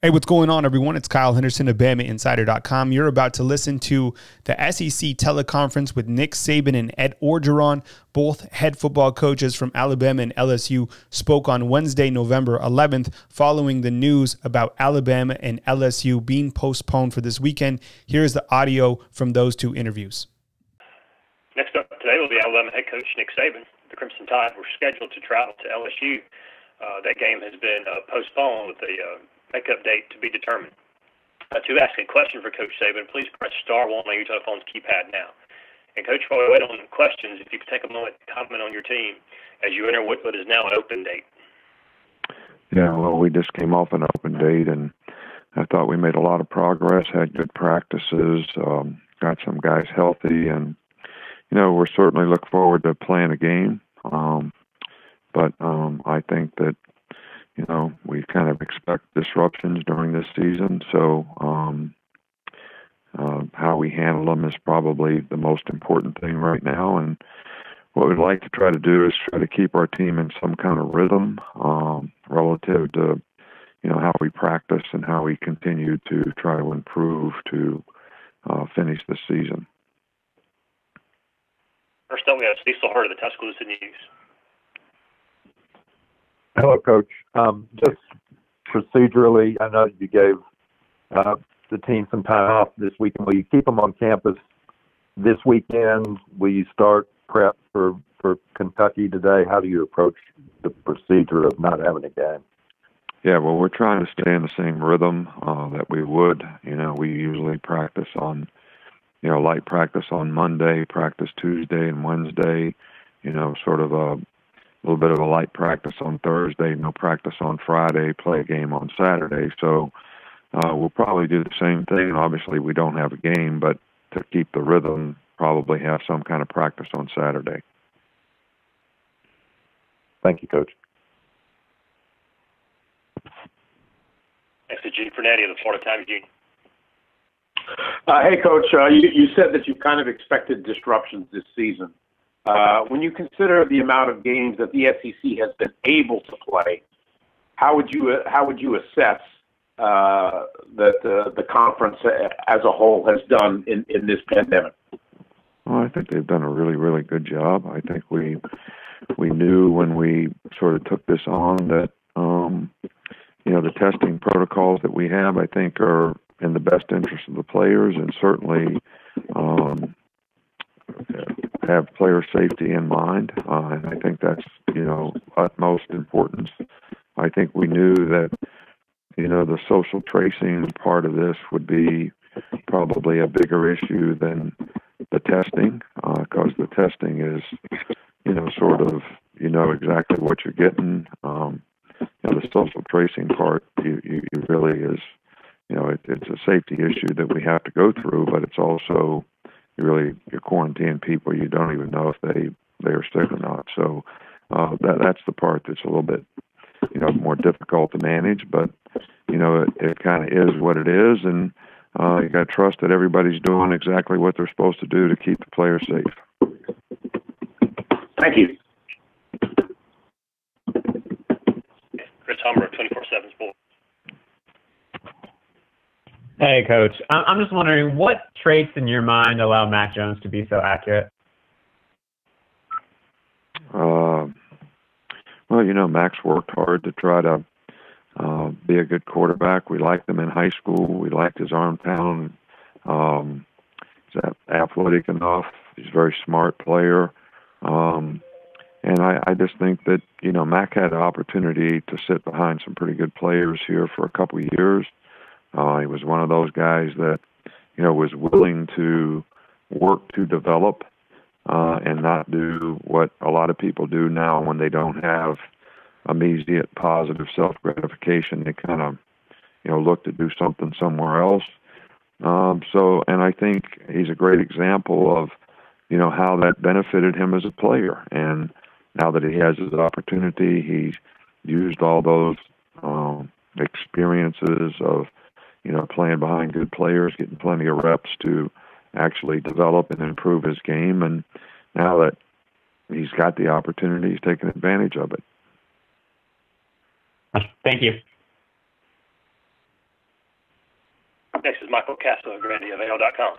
Hey, what's going on, everyone? It's Kyle Henderson of BamaInsider.com. You're about to listen to the SEC teleconference with Nick Saban and Ed Orgeron. Both head football coaches from Alabama and LSU spoke on Wednesday, November 11th, following the news about Alabama and LSU being postponed for this weekend. Here's the audio from those two interviews. Next up today will be Alabama head coach Nick Saban. The Crimson Tide were scheduled to travel to LSU. That game has been postponed with the makeup date to be determined. To ask a question for Coach Saban, please press *1 on your telephone's keypad now. And Coach, while we wait on questions, if you could take a moment to comment on your team as you enter what is now an open date. Yeah, well, we just came off an open date, and I thought we made a lot of progress, had good practices, got some guys healthy, and, we're certainly looking forward to playing a game. But I think that, we kind of expect disruptions during this season. So how we handle them is probably the most important thing right now. And what we'd like to try to do is try to keep our team in some kind of rhythm relative to, how we practice and how we continue to try to improve to finish the season. First up, we have Cecil Hurd of the Tuscaloosa News. Hello, Coach. Just procedurally, I know you gave the team some time off this weekend. Will you keep them on campus this weekend? Will you start prep for Kentucky today? How do you approach the procedure of not having a game? Yeah, well, we're trying to stay in the same rhythm that we would. We usually practice on, light practice on Monday, practice Tuesday and Wednesday, sort of a little bit of a light practice on Thursday, no practice on Friday, play a game on Saturday. So we'll probably do the same thing. Obviously, we don't have a game, but to keep the rhythm, probably have some kind of practice on Saturday. Thank you, Coach. Next to Gene Fernetti of the Florida Times Union. Hey, Coach, you said that you kind of expected disruptions this season. When you consider the amount of games that the SEC has been able to play, how would you assess that the conference as a whole has done in this pandemic? Well, I think they've done a really, really good job. I think we knew when we sort of took this on that the testing protocols that we have, I think, are in the best interest of the players, and certainly have player safety in mind, and I think that's, utmost importance. I think we knew that, the social tracing part of this would be probably a bigger issue than the testing, because the testing is, sort of, exactly what you're getting. The social tracing part, you really is, it's a safety issue that we have to go through, but it's also you quarantine people. You don't even know if they are sick or not. So that's the part that's a little bit, more difficult to manage. But it kind of is what it is, and you got to trust that everybody's doing exactly what they're supposed to do to keep the players safe. Thank you. Chris Hummer of 24/7 Sports. Hey, Coach. I'm just wondering, what traits in your mind allow Mac Jones to be so accurate? Well, Mac's worked hard to try to be a good quarterback. We liked him in high school. We liked his arm talent. He's athletic enough. He's a very smart player. And I just think that, Mac had an opportunity to sit behind some pretty good players here for a couple of years. He was one of those guys that, was willing to work to develop and not do what a lot of people do now when they don't have immediate positive self-gratification. They kind of, look to do something somewhere else. And I think he's a great example of, how that benefited him as a player. And now that he has his opportunity, he's used all those experiences of, playing behind good players, getting plenty of reps to actually develop and improve his game. And now that he's got the opportunity, he's taking advantage of it. Thank you. Next is Michael Casagrande of AL.com.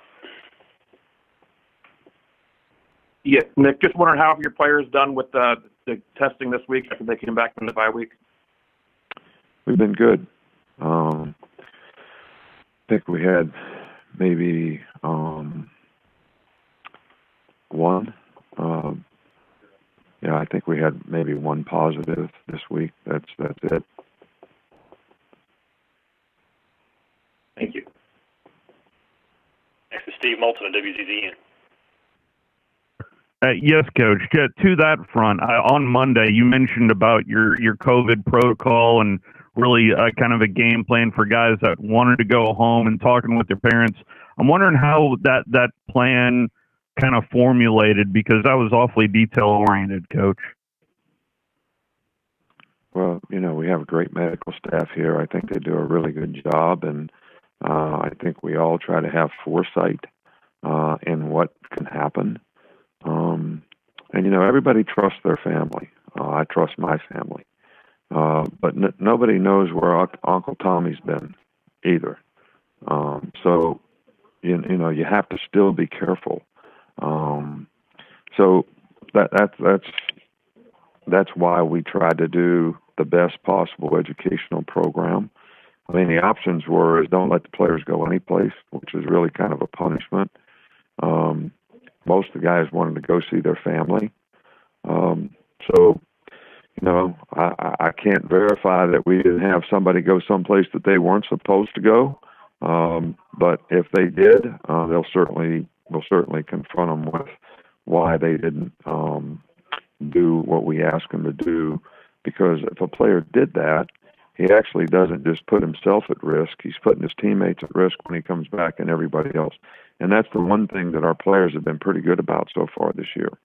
Yeah, Nick, just wondering how have your players done with the testing this week after they came back from the bye week? We've been good. I think we had maybe one. I think we had maybe one positive this week. That's it. Thank you. Next is Steve Moulton of WZZN. Yes, Coach. To that front, on Monday, you mentioned about your COVID protocol and really kind of a game plan for guys that wanted to go home and talking with their parents. I'm wondering how that plan kind of formulated, because that was awfully detail-oriented, Coach. Well, we have a great medical staff here. I think they do a really good job, and I think we all try to have foresight in what can happen. And everybody trusts their family. I trust my family. But nobody knows where Uncle Tommy's been either. So, you have to still be careful. So that's why we try to do the best possible educational program. I mean, the options were is don't let the players go anyplace, which is really kind of a punishment. Most of the guys wanted to go see their family. So, I can't verify that we didn't have somebody go someplace that they weren't supposed to go. But if they did, we'll certainly confront them with why they didn't do what we asked them to do. Because if a player did that, he actually doesn't just put himself at risk. He's putting his teammates at risk when he comes back and everybody else. And that's the one thing that our players have been pretty good about so far this year.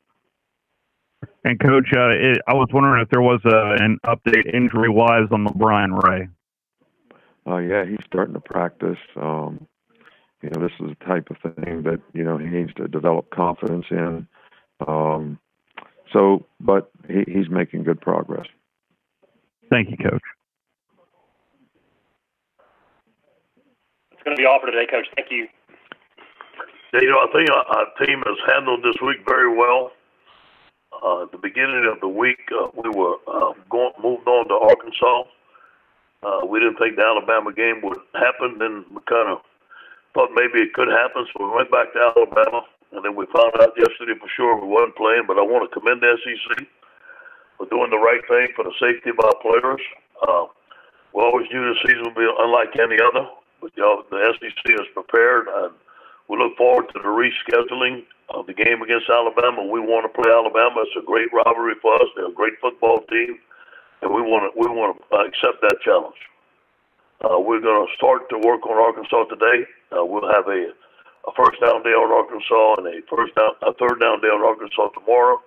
And, Coach, I was wondering if there was an update injury-wise on LeBron Ray. Yeah, he's starting to practice. This is the type of thing that, he needs to develop confidence in. But he's making good progress. Thank you, Coach. It's going to be all for today, Coach. Thank you. Yeah, I think our team has handled this week very well. At the beginning of the week, we were moved on to Arkansas. We didn't think the Alabama game would happen. Then we kind of thought maybe it could happen, so we went back to Alabama. And then we found out yesterday for sure we wasn't playing. But I want to commend the SEC for doing the right thing for the safety of our players. We always knew the season would be unlike any other. But the SEC is prepared, and we look forward to the rescheduling of the game against Alabama. We want to play Alabama. It's a great rivalry for us. They're a great football team, and we want to accept that challenge. We're going to start to work on Arkansas today. We'll have a first down day on Arkansas and a third down day on Arkansas tomorrow.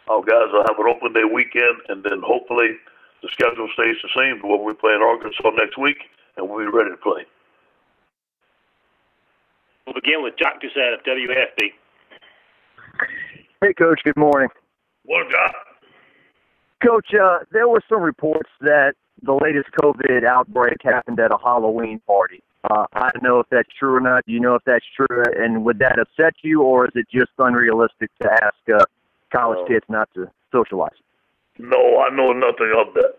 Our guys will have an open day weekend, and then hopefully the schedule stays the same to what we play in Arkansas next week, and we'll be ready to play. We'll begin with Jock Doucette of WFB. Hey, Coach. Good morning. Morning, Jock. Coach, there were some reports that the latest COVID outbreak happened at a Halloween party. I don't know if that's true or not. Do you know if that's true? And would that upset you, or is it just unrealistic to ask college kids not to socialize? No, I know nothing of that,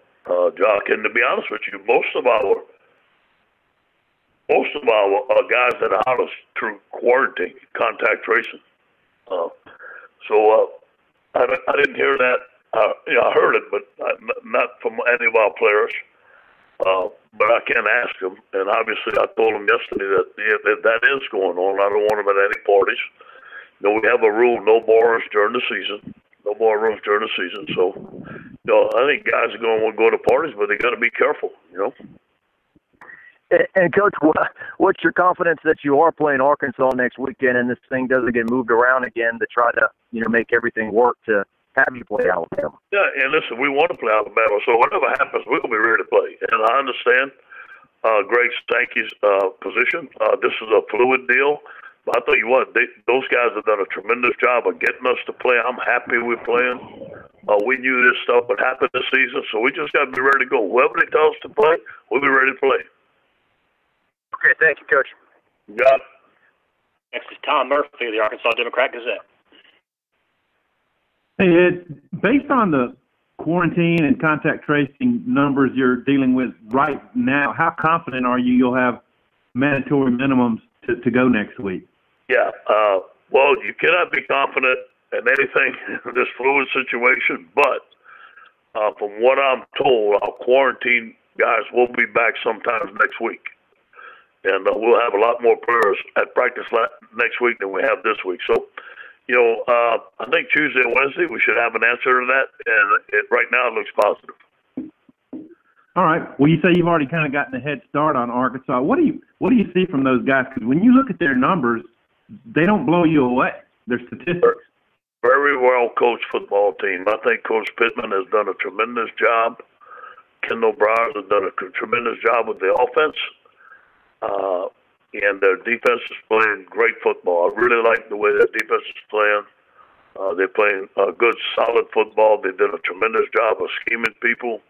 Jock. And to be honest with you, most of our guys that are out of through quarantine, contact tracing. So I didn't hear that. I heard it, but not from any of our players. But I can't ask them. And obviously, I told them yesterday that if that is going on, I don't want them at any parties. We have a rule: no bars during the season, no bar rooms during the season. So, I think guys are going to want to go to parties, but they got to be careful. And Coach, what's your confidence that you are playing Arkansas next weekend and this thing doesn't get moved around again to try to, make everything work to have you play Alabama? Yeah, and listen, we want to play Alabama, so whatever happens, we're going to be ready to play. And I understand Greg Sankey's position. This is a fluid deal. But I tell you what, those guys have done a tremendous job of getting us to play. I'm happy we're playing. We knew this stuff would happen this season, so we just got to be ready to go. Whoever they tell us to play, we'll be ready to play. Okay, thank you, Coach. Got it. Next is Tom Murphy of the Arkansas Democrat-Gazette. Hey, Ed, based on the quarantine and contact tracing numbers you're dealing with right now, how confident are you you'll have mandatory minimums to go next week? Yeah. Well, you cannot be confident in anything in this fluid situation, but from what I'm told, our quarantine guys will be back sometime next week. And we'll have a lot more players at practice next week than we have this week. So, I think Tuesday and Wednesday we should have an answer to that, and right now it looks positive. All right. Well, you say you've already kind of gotten a head start on Arkansas. What do you see from those guys? Because when you look at their numbers, they don't blow you away. Their statistics. Very well coached football team. I think Coach Pittman has done a tremendous job. Kendall Briars has done a tremendous job with the offense. And their defense is playing great football. I really like the way their defense is playing. They're playing good, solid football. They did a tremendous job of scheming people.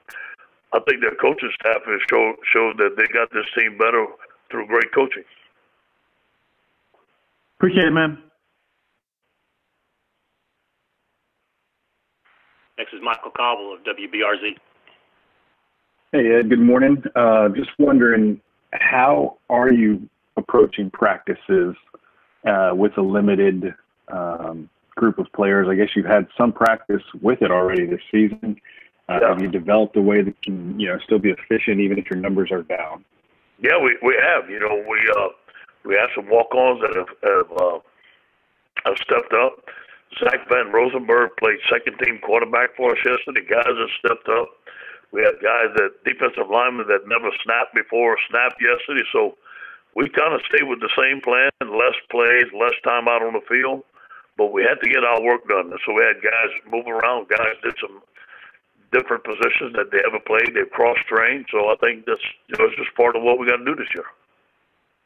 I think their coaching staff has showed that they got this team better through great coaching. Appreciate it, man. Next is Michael Cobble of WBRZ. Hey, Ed, good morning. Just wondering, how are you approaching practices with a limited group of players? I guess you've had some practice with it already this season. Have you developed a way that can, still be efficient even if your numbers are down? Yeah, we have. We have some walk-ons that have stepped up. Zach Van Rosenberg played second-team quarterback for us yesterday. Guys have stepped up. We have guys defensive linemen that never snapped before snapped yesterday. So we kind of stayed with the same plan, less plays, less time out on the field. But we had to get our work done. So we had guys move around. Guys did some different positions that they ever played. They've cross-trained. So I think that's it's just part of what we got to do this year.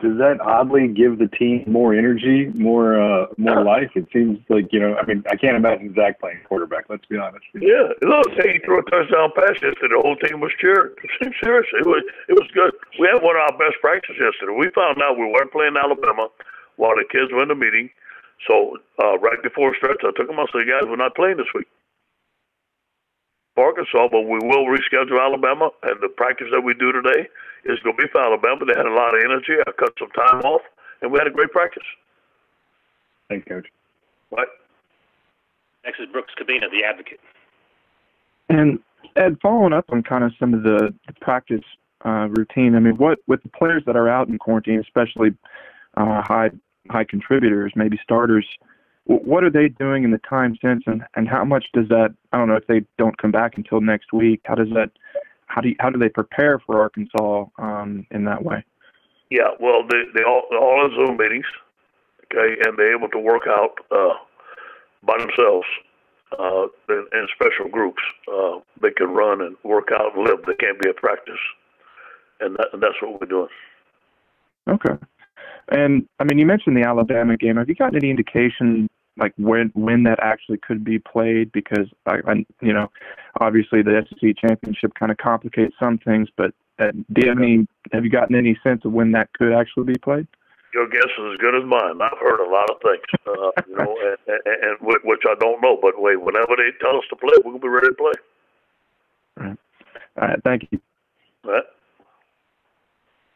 Does that oddly give the team more energy, more life? It seems like, I can't imagine Zach playing quarterback, let's be honest. Yeah. Look, he threw a touchdown pass yesterday. The whole team was cheering. Seriously, it was good. We had one of our best practices yesterday. We found out we weren't playing Alabama while the kids were in the meeting. So right before stretch, I took them out and said, guys, we're not playing this week for Arkansas, but we will reschedule Alabama, and the practice that we do today is going to be for Alabama. They had a lot of energy. I cut some time off, and we had a great practice. Thanks, Coach. Right. Next is Brooks Cabina, the Advocate. And Ed, following up on kind of some of the practice routine, I mean, what with the players that are out in quarantine, especially high contributors, maybe starters, what are they doing in the time since, and how much does that? I don't know if they don't come back until next week. How do they prepare for Arkansas in that way? Yeah, well, they all have Zoom meetings, okay, and they're able to work out by themselves in special groups. They can run and work out and live. They can't be at practice, and that's what we're doing. Okay. And, I mean, you mentioned the Alabama game. Have you gotten any indication, like, when that actually could be played? Because, obviously the SEC championship kind of complicates some things, but have you gotten any sense of when that could actually be played? Your guess is as good as mine. I've heard a lot of things, and which I don't know. But whenever they tell us to play, we'll be ready to play. All right. Thank you. All right.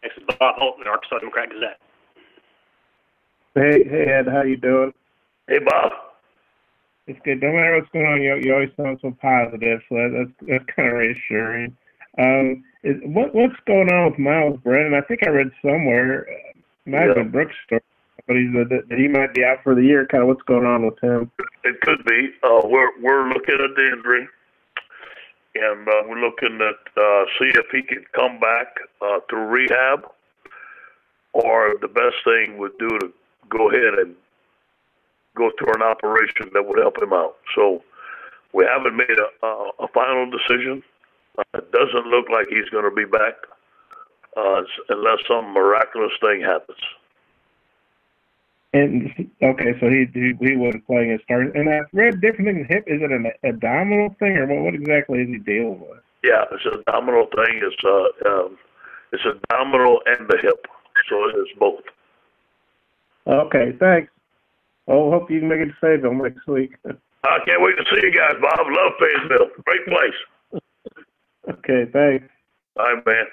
Next is Bob Holt, the Arkansas Democrat-Gazette. Hey, Ed, how you doing? Hey, Bob. It's good. No matter what's going on, you always sound so positive, so that's kind of reassuring. What's going on with Miles Brennan? I think I read somewhere, might have been Brooks' story, but that he might be out for the year. Kind of what's going on with him? It could be. We're looking at the injury, and we're looking at see if he can come back through rehab, or the best thing would do to go ahead and go through an operation that would help him out. So we haven't made a final decision. It doesn't look like he's going to be back unless some miraculous thing happens. And okay, so he wasn't playing his start. And I've read different things. Hip, is it an abdominal thing, or what exactly is he dealing with? Yeah, it's an abdominal thing. It's abdominal and the hip, so it's both. Okay, thanks. Oh, hope you can make it to Fayetteville next week. I can't wait to see you guys, Bob. Love Fayetteville. Great place. Okay, thanks. All right, man.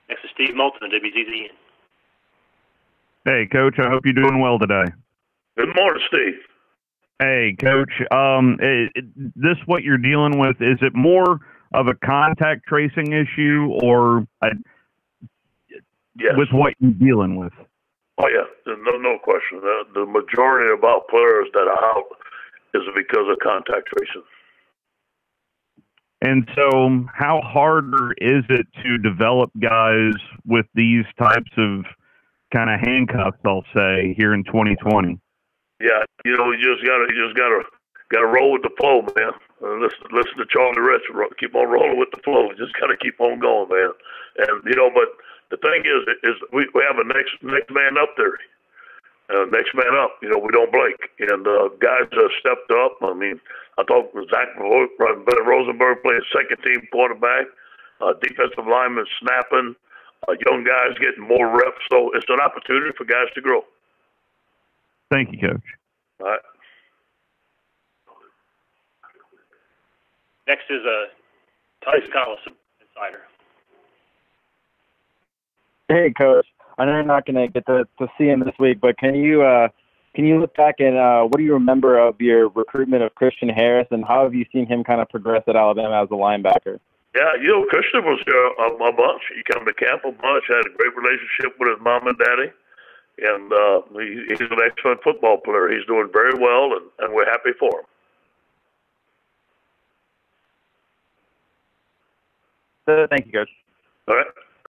Next is Steve Moulton of WZZN. Hey, Coach. I hope you're doing well today. Good morning, Steve. Hey, Coach. This what you're dealing with? Is it more of a contact tracing issue, or Yes. with what you're dealing with? Oh, yeah. There's no question. The majority of our players that are out is because of contact tracing. And so how harder is it to develop guys with these types of kind of handcuffs, I'll say, here in 2020? Yeah, you just gotta roll with the flow, man. Listen to Charlie Rich. Keep on rolling with the flow. Just gotta keep on going, man. And but the thing is we have a next man up there. Next man up. We don't blink. And guys have stepped up. I mean, I thought Zach Rosenberg playing second team quarterback, defensive linemen snapping, young guys getting more reps. So it's an opportunity for guys to grow. Thank you, Coach. All right. Next is Tuscaloosa Insider. Hey, Coach. I know you're not going to get to see him this week, but can you look back and what do you remember of your recruitment of Christian Harris, and how have you seen him kind of progress at Alabama as a linebacker? Yeah, Christian was there a bunch. He came to camp a bunch, had a great relationship with his mom and daddy, and he's an excellent football player. He's doing very well, and we're happy for him. Thank you, Coach.